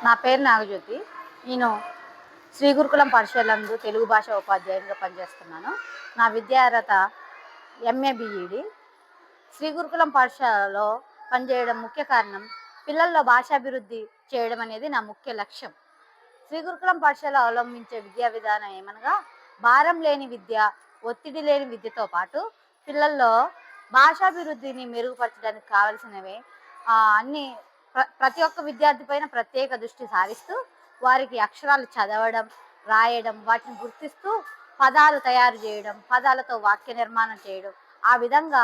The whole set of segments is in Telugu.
నా పేరు నాగజ్యోతి. నేను శ్రీ గురుకులం పాఠశాలందు తెలుగు భాష ఉపాధ్యాయునిగా పనిచేస్తున్నాను. నా విద్యా అర్హత ఎంఏ బీఈడీ. శ్రీ గురుకులం పాఠశాలలో పనిచేయడం ముఖ్య కారణం పిల్లల్లో భాషాభివృద్ధి చేయడం అనేది నా ముఖ్య లక్ష్యం. శ్రీ గురుకులం పాఠశాల అవలంబించే విద్యా విధానం ఏమనగా భారం లేని విద్య, ఒత్తిడి లేని విద్యతో పాటు పిల్లల్లో భాషాభివృద్ధిని మెరుగుపరచడానికి కావలసినవి అన్ని ప్రతి ఒక్క విద్యార్థి పైన ప్రత్యేక దృష్టి సారిస్తూ వారికి అక్షరాలు చదవడం, రాయడం, వాటిని గుర్తిస్తూ పదాలు తయారు చేయడం, పదాలతో వాక్య నిర్మాణం చేయడం, ఆ విధంగా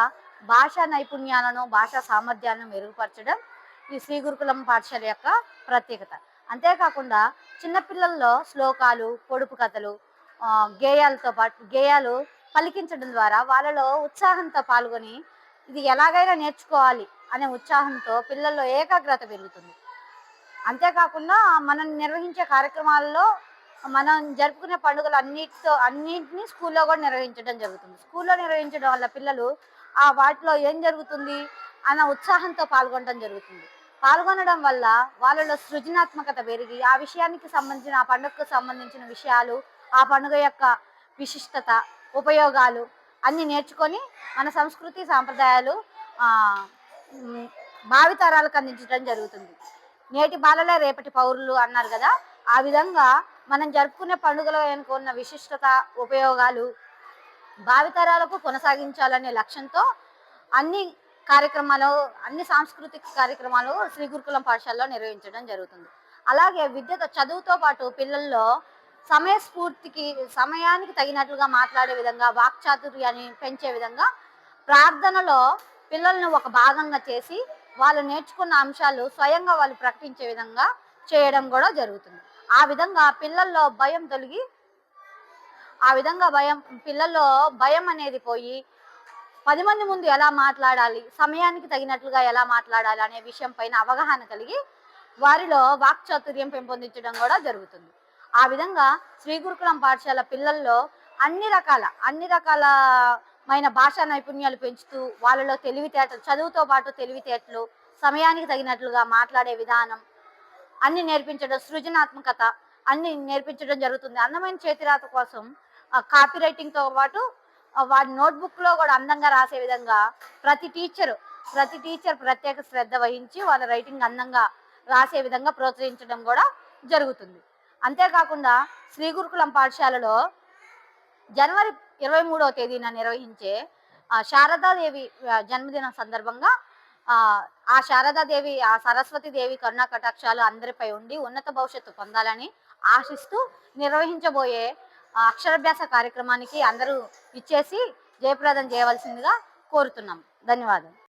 భాషా నైపుణ్యాలను, భాషా సామర్థ్యాలను మెరుగుపరచడం ఈ శ్రీ గురుకులం పాఠశాల యొక్క ప్రత్యేకత. అంతేకాకుండా చిన్నపిల్లల్లో శ్లోకాలు, పొడుపు కథలు, గేయాలతో పాటు గేయాలు పలికించడం ద్వారా వాళ్ళలో ఉత్సాహంతో పాల్గొని ఇది ఎలాగైనా నేర్చుకోవాలి అనే ఉత్సాహంతో పిల్లల్లో ఏకాగ్రత పెరుగుతుంది. అంతేకాకుండా మనం నిర్వహించే కార్యక్రమాల్లో మనం జరుపుకునే పండుగలు అన్నింటినీ స్కూల్లో కూడా నిర్వహించడం జరుగుతుంది. స్కూల్లో నిర్వహించడం వల్ల పిల్లలు వాటిలో ఏం జరుగుతుంది అన్న ఉత్సాహంతో పాల్గొనడం జరుగుతుంది. పాల్గొనడం వల్ల వాళ్ళలో సృజనాత్మకత పెరిగి ఆ విషయానికి సంబంధించిన, ఆ పండుగకు సంబంధించిన విషయాలు, ఆ పండుగ యొక్క విశిష్టత, ఉపయోగాలు అన్నీ నేర్చుకొని మన సంస్కృతి సాంప్రదాయాలు భావితరాలకు అందించడం జరుగుతుంది. నేటి బాలలే రేపటి పౌరులు అన్నారు కదా, ఆ విధంగా మనం జరుపుకునే పండుగల వెనుక ఉన్న విశిష్టత, ఉపయోగాలు భావితరాలకు కొనసాగించాలనే లక్ష్యంతో అన్ని అన్ని సాంస్కృతిక కార్యక్రమాలు శ్రీ గురుకులం పాఠశాలలో నిర్వహించడం జరుగుతుంది. అలాగే విద్యతో, చదువుతో పాటు పిల్లల్లో సమయానికి తగినట్లుగా మాట్లాడే విధంగా, వాక్చాతుర్యాన్ని పెంచే విధంగా ప్రార్థనలో పిల్లలను ఒక భాగంగా చేసి వాళ్ళు నేర్చుకున్న అంశాలు స్వయంగా వాళ్ళు ప్రకటించే విధంగా చేయడం కూడా జరుగుతుంది. ఆ విధంగా పిల్లల్లో భయం తొలగి, పిల్లల్లో భయం అనేది పోయి 10 మంది ముందు ఎలా మాట్లాడాలి, సమయానికి తగినట్లుగా ఎలా మాట్లాడాలి అనే విషయం పైన అవగాహన కలిగి వారిలో వాక్చాతుర్యం పెంపొందించడం కూడా జరుగుతుంది. ఆ విధంగా శ్రీ గురుకులం పాఠశాల పిల్లల్లో అన్ని రకాలమైన భాషా నైపుణ్యాలు పెంచుతూ వాళ్ళలో తెలివితేటలు, చదువుతో పాటు తెలివితేటలు, సమయానికి తగినట్లుగా మాట్లాడే విధానం అన్ని నేర్పించడం, సృజనాత్మకత అన్ని నేర్పించడం జరుగుతుంది. అందమైన చేతిరాత కోసం కాపీ రైటింగ్తో పాటు వాడి నోట్బుక్లో కూడా అందంగా రాసే విధంగా ప్రతి టీచర్ ప్రత్యేక శ్రద్ధ వహించి వాళ్ళ రైటింగ్ అందంగా రాసే విధంగా ప్రోత్సహించడం కూడా జరుగుతుంది. అంతేకాకుండా శ్రీ గురుకులం పాఠశాలలో జనవరి 23వ తేదీన నిర్వహించే శారదాదేవి జన్మదినం సందర్భంగా ఆ శారదాదేవి, ఆ సరస్వతీదేవి కరుణా కటాక్షాలు అందరిపై ఉండి ఉన్నత భవిష్యత్తు పొందాలని ఆశిస్తూ నిర్వహించబోయే అక్షరాభ్యాస కార్యక్రమానికి అందరూ ఇచ్చేసి జయప్రదం చేయవలసిందిగా కోరుతున్నాం. ధన్యవాదాలు.